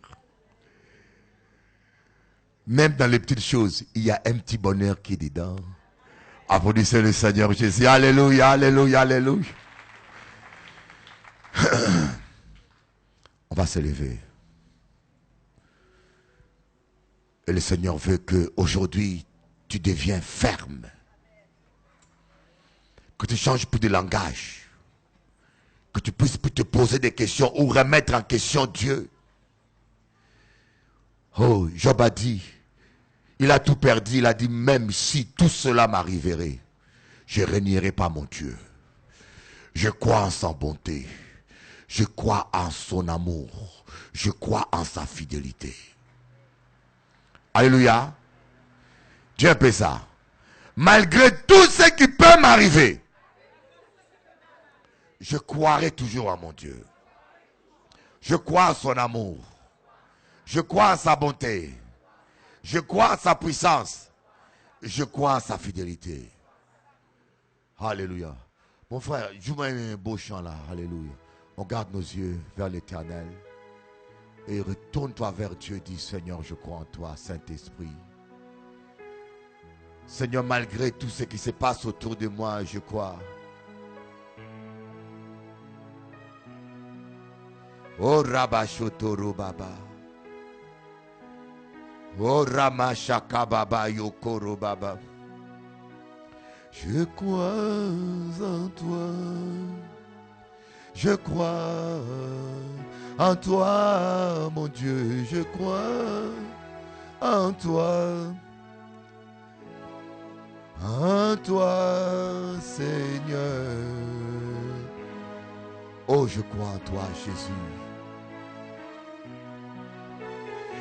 Même dans les petites choses, il y a un petit bonheur qui est dedans. Applaudissez le Seigneur Jésus. Alléluia, alléluia, alléluia. On va se lever. Et le Seigneur veut qu'aujourd'hui, tu deviens ferme. Que tu changes plus de langage. Que tu puisses plus te poser des questions ou remettre en question Dieu. Oh, Job a dit, il a tout perdu, il a dit, même si tout cela m'arriverait, je ne régnerai pas mon Dieu. Je crois en sa bonté. Je crois en son amour. Je crois en sa fidélité. Alléluia. Dieu fait ça. Malgré tout ce qui peut m'arriver, je croirai toujours en mon Dieu. Je crois en son amour. Je crois en sa bonté. Je crois en sa puissance. Je crois en sa fidélité. Alléluia. Mon frère, joue-moi un beau chant là. Alléluia. On garde nos yeux vers l'éternel. Et retourne-toi vers Dieu. Dis, Seigneur, je crois en toi, Saint-Esprit. Seigneur, malgré tout ce qui se passe autour de moi, je crois. Oh Rabashotoro Baba. Oh Ramashaka Baba Yokoro Baba. Je crois en toi. Je crois en toi, mon Dieu. Je crois en toi. En toi, Seigneur. Oh, je crois en toi, Jésus.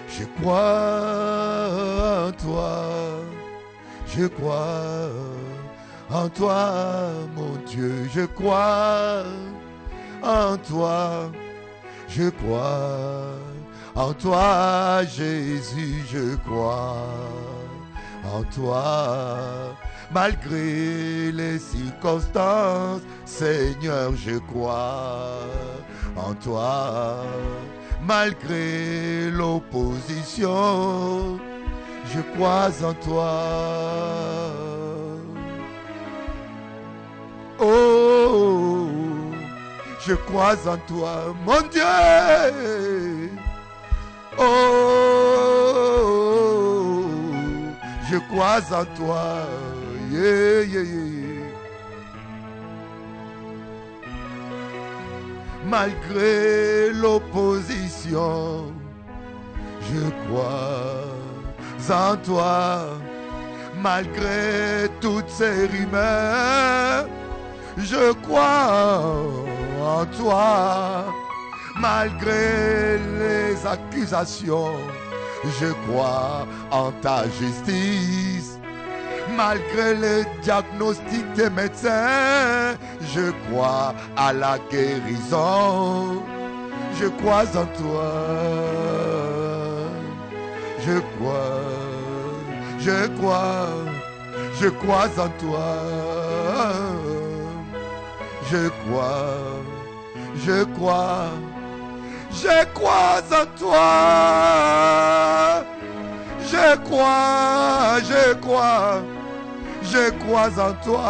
Je crois en toi. Je crois en toi, mon Dieu. Je crois en toi. Je crois en toi, Jésus. Je crois en toi. Malgré les circonstances, Seigneur, je crois en toi. Malgré l'opposition, je crois en toi. Oh, je crois en toi, mon Dieu. Oh, je crois en toi. Yeah, yeah, yeah. Malgré l'opposition, je crois en toi. Malgré toutes ces rumeurs, je crois en toi. Malgré les accusations, je crois en ta justice. Malgré les diagnostics des médecins, je crois à la guérison. Je crois en toi. Je crois en toi. Je crois en toi. Je crois en toi.